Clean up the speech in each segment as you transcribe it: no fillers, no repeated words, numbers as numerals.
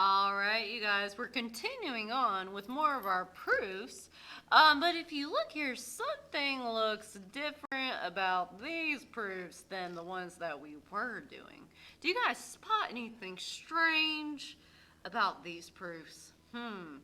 All right, you guys, we're continuing on with more of our proofs. But if you look here, something looks different about these proofs than the ones that we were doing. Do you guys spot anything strange about these proofs? Oh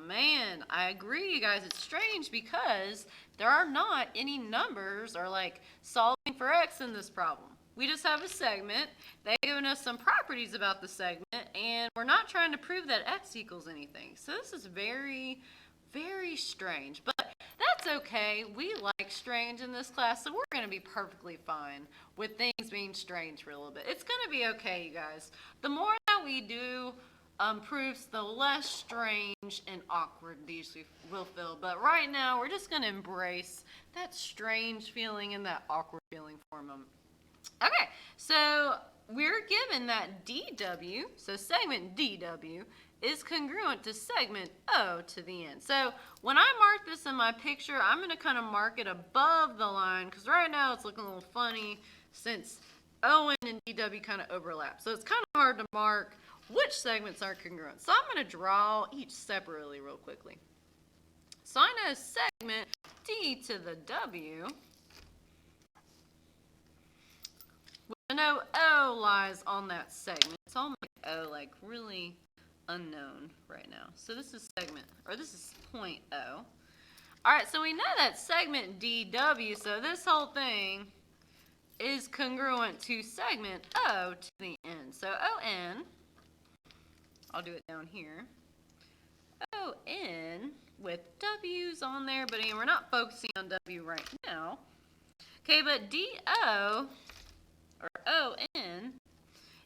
man, I agree, you guys. It's strange because there are not any numbers or like solving for x in this problem. We just have a segment. They've given us some properties about the segment, and we're not trying to prove that x equals anything. So this is very, very strange. But that's okay. We like strange in this class, so we're going to be perfectly fine with things being strange for a little bit. It's going to be okay, you guys. The more that we do proofs, the less strange and awkward these will feel. But right now, we're just going to embrace that strange feeling and that awkward feeling for a moment. Okay, so we're given that DW, so segment DW, is congruent to segment O to the N. So when I mark this in my picture, I'm going to kind of mark it above the line because right now it's looking a little funny since ON and DW kind of overlap. So it's kind of hard to mark which segments are congruent. So I'm going to draw each separately real quickly. So I know segment D to the W, I know O lies on that segment, so I'll make O like really unknown right now. So this is segment, or this is point O. Alright, so we know that segment DW, so this whole thing is congruent to segment O to the N. So ON, I'll do it down here. ON with W's on there, but again, we're not focusing on W right now. Okay, but DO, or ON,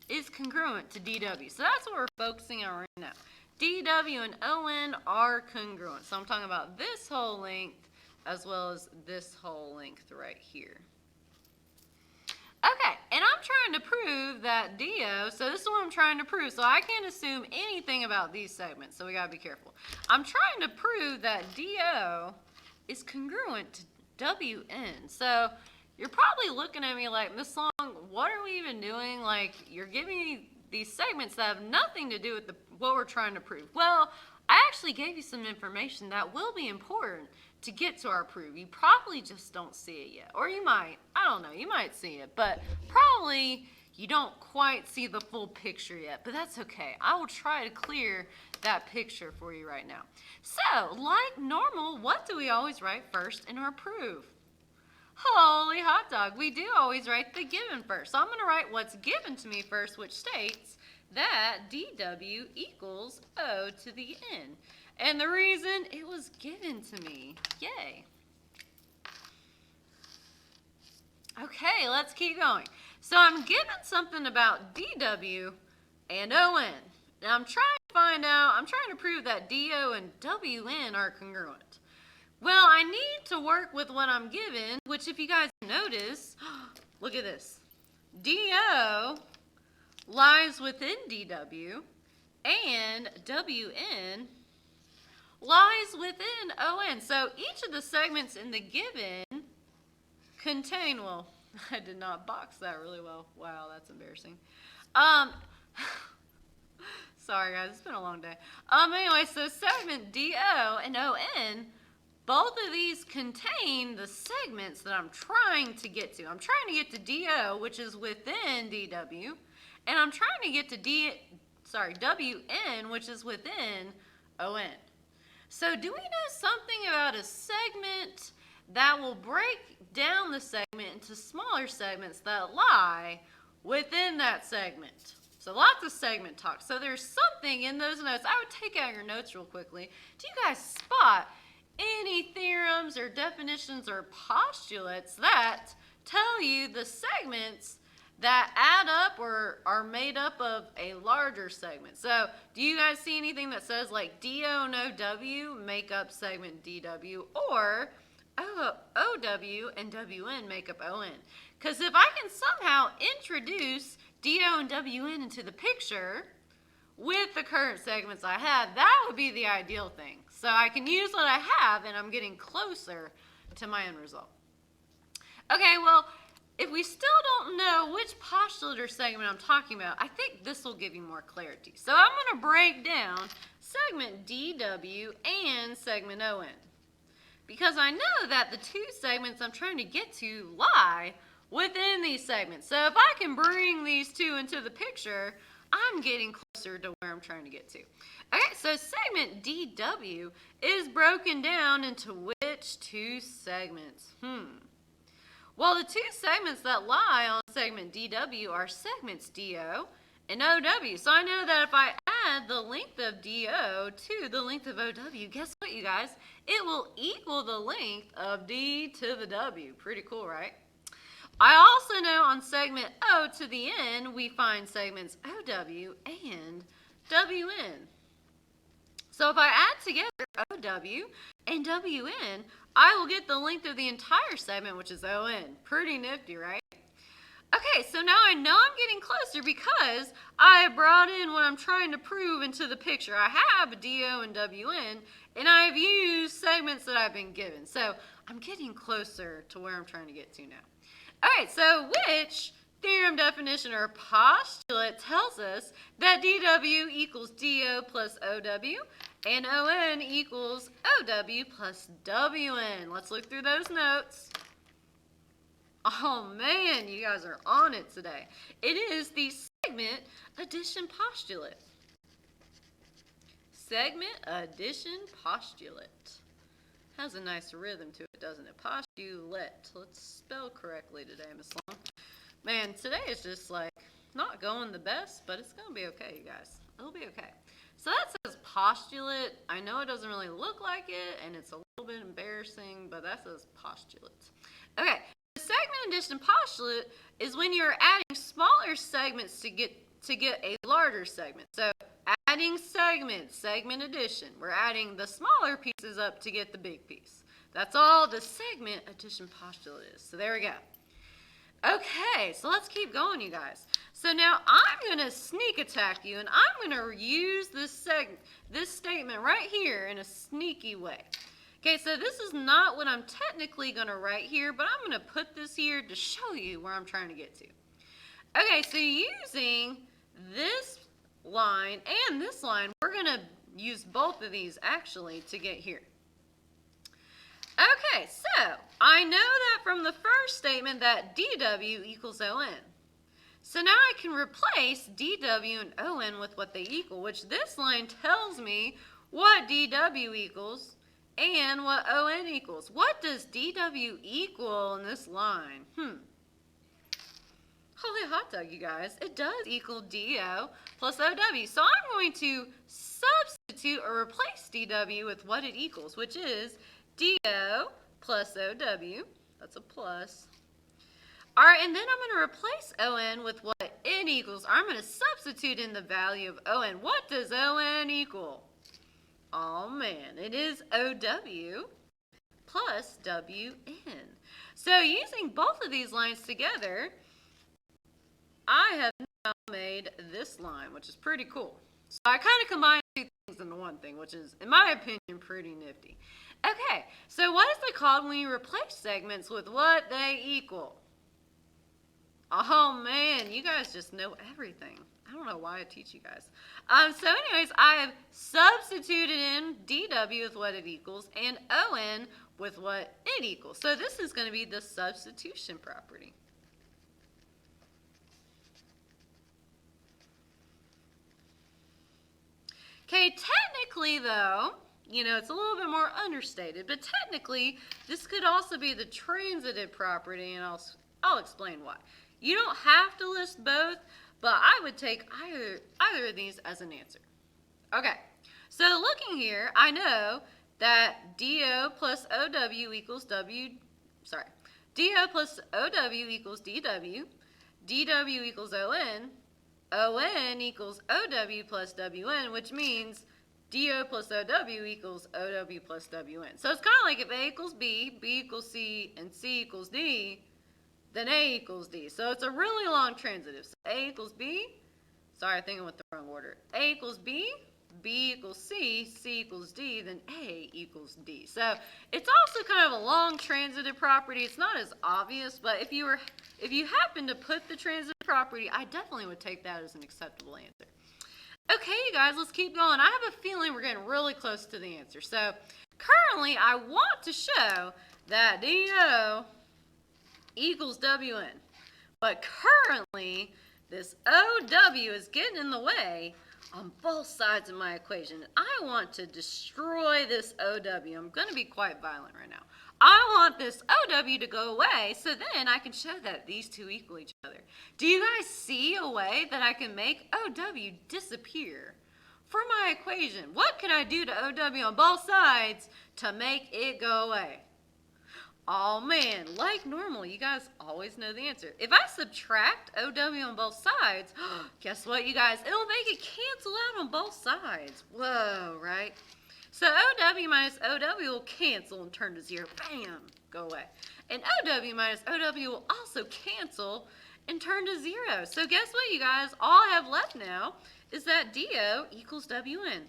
is congruent to DW. So that's what we're focusing on right now. DW and ON are congruent. So I'm talking about this whole length as well as this whole length right here. Okay, and I'm trying to prove that DO, so this is what I'm trying to prove. So I can't assume anything about these segments, so we gotta be careful. I'm trying to prove that DO is congruent to WN. So you're probably looking at me like, Miss Long, what are we even doing? Like, you're giving me these segments that have nothing to do with what we're trying to prove. Well, I actually gave you some information that will be important to get to our proof. You probably just don't see it yet. Or you might, I don't know, you might see it, but probably you don't quite see the full picture yet, but that's okay. I will try to clear that picture for you right now. So, like normal, what do we always write first in our proof? Holy hot dog, we do always write the given first. So I'm going to write what's given to me first, which states that DW equals O to the N. And the reason it was given to me. Yay. Okay, let's keep going. So I'm given something about DW and ON. Now I'm trying to prove that DO and WN are congruent. Well, I need to work with what I'm given, which if you guys notice, look at this. DO lies within DW, and WN lies within ON. So each of the segments in the given contain, well, I did not box that really well. Wow, that's embarrassing. Sorry guys, it's been a long day. Anyway, so segment DO and ON, both of these contain the segments that I'm trying to get to. I'm trying to get to DO, which is within DW, and I'm trying to get to WN, which is within ON. So do we know something about a segment that will break down the segment into smaller segments that lie within that segment? So lots of segment talk. So there's something in those notes. I would take out your notes real quickly. Do you guys spot any theorems or definitions or postulates that tell you the segments that add up or are made up of a larger segment? So do you guys see anything that says like DO and OW make up segment DW, or OW and WN make up ON? Because if I can somehow introduce DO and WN into the picture with the current segments I have, that would be the ideal thing. So I can use what I have, and I'm getting closer to my end result. Okay, well, if we still don't know which postulate or segment I'm talking about, I think this will give you more clarity. So I'm going to break down segment DW and segment ON, because I know that the two segments I'm trying to get to lie within these segments. So if I can bring these two into the picture, I'm getting closer to where I'm trying to get to. Okay, so segment DW is broken down into which two segments? Well, the two segments that lie on segment DW are segments DO and OW. So I know that if I add the length of DO to the length of OW, guess what, you guys? It will equal the length of D to the W. Pretty cool, right? I also know on segment O to the N, we find segments OW and WN. So if I add together OW and WN, I will get the length of the entire segment, which is ON. Pretty nifty, right? Okay, so now I know I'm getting closer because I have brought in what I'm trying to prove into the picture. I have a DO and WN, and I've used segments that I've been given. So I'm getting closer to where I'm trying to get to now. All right, so which theorem definition or postulate tells us that DW equals DO plus OW and ON equals OW plus WN? Let's look through those notes. Oh man, you guys are on it today. It is the segment addition postulate. Segment addition postulate. Has a nice rhythm to it, doesn't it? Postulate. Let's spell correctly today, Miss Long. Man, today is just like not going the best, but it's going to be okay, you guys. It'll be okay. So that says postulate. I know it doesn't really look like it, and it's a little bit embarrassing, but that says postulate. Okay, the segment addition postulate is when you're adding smaller segments to get a larger segment. So adding segments, segment addition. We're adding the smaller pieces up to get the big piece. That's all the segment addition postulate is. So there we go. Okay, so let's keep going, you guys. So now I'm going to sneak attack you, and I'm going to use this statement right here in a sneaky way. Okay, so this is not what I'm technically going to write here, but I'm going to put this here to show you where I'm trying to get to. Okay, so using this line and this line, we're going to use both of these actually to get here. Okay, so I know that from the first statement that DW equals ON. So now I can replace DW and ON with what they equal, which this line tells me what DW equals and what ON equals. What does DW equal in this line? Holy hot dog, you guys. It does equal DO plus OW. So I'm going to substitute or replace DW with what it equals, which is DO plus OW. That's a plus. All right, and then I'm going to replace ON with what N equals. I'm going to substitute in the value of ON. What does ON equal? Oh, man, it is OW plus WN. So using both of these lines together, I have now made this line, which is pretty cool. So I kind of combined two things into one thing, which is, in my opinion, pretty nifty. Okay, so what is it called when you replace segments with what they equal? Oh man, you guys just know everything. I don't know why I teach you guys. So anyways, I have substituted in DW with what it equals and ON with what it equals. So this is going to be the substitution property. Okay, technically though, you know, it's a little bit more understated, but technically this could also be the transitive property, and I'll explain why. You don't have to list both, but I would take either of these as an answer. Okay, so looking here, I know that DO plus OW equals DO plus OW equals DW, DW equals ON, ON equals OW plus WN, which means DO plus OW equals OW plus WN. So it's kind of like if A equals B, B equals C, and C equals D, then A equals D. So it's a really long transitive. So A equals B. Sorry, I think I went the wrong order. A equals B, B equals C, C equals D, then A equals D. So it's also kind of a long transitive property. It's not as obvious, but if you happen to put the transitive property, I definitely would take that as an acceptable answer. Okay, you guys, let's keep going. I have a feeling we're getting really close to the answer. So currently, I want to show that DO equals WN. But currently, this OW is getting in the way on both sides of my equation. I want to destroy this OW. I'm going to be quite violent right now. I want this OW to go away so then I can show that these two equal each other. Do you guys see a way that I can make OW disappear from my equation? What can I do to OW on both sides to make it go away? Oh man, like normal, you guys always know the answer. If I subtract OW on both sides, guess what, you guys? It'll make it cancel out on both sides. Whoa, right? So OW minus OW will cancel and turn to 0. Bam, go away. And OW minus OW will also cancel and turn to 0. So guess what, you guys? All I have left now is that DO equals WN.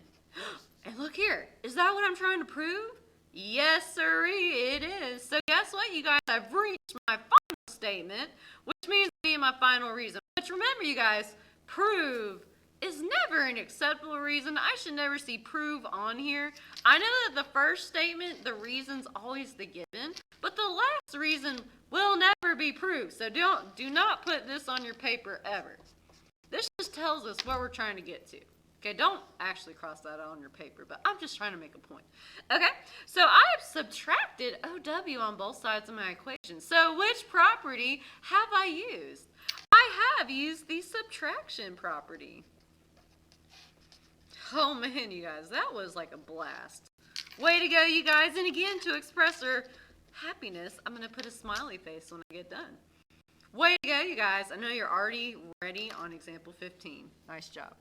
And look here, is that what I'm trying to prove? Yes, sirree, it is. So guess what, you guys? I've reached my final statement, which means to be my final reason. But remember, you guys, prove is never an acceptable reason. I should never see prove on here. I know that the first statement, the reason's always the given, but the last reason will never be proved. So do not put this on your paper ever. This just tells us what we're trying to get to. Okay, don't actually cross that out on your paper, but I'm just trying to make a point. Okay, so I've subtracted OW on both sides of my equation. So which property have I used? I have used the subtraction property. Oh man, you guys, that was like a blast. Way to go, you guys. And again, to express our happiness, I'm going to put a smiley face when I get done. Way to go, you guys. I know you're already ready on example 15. Nice job.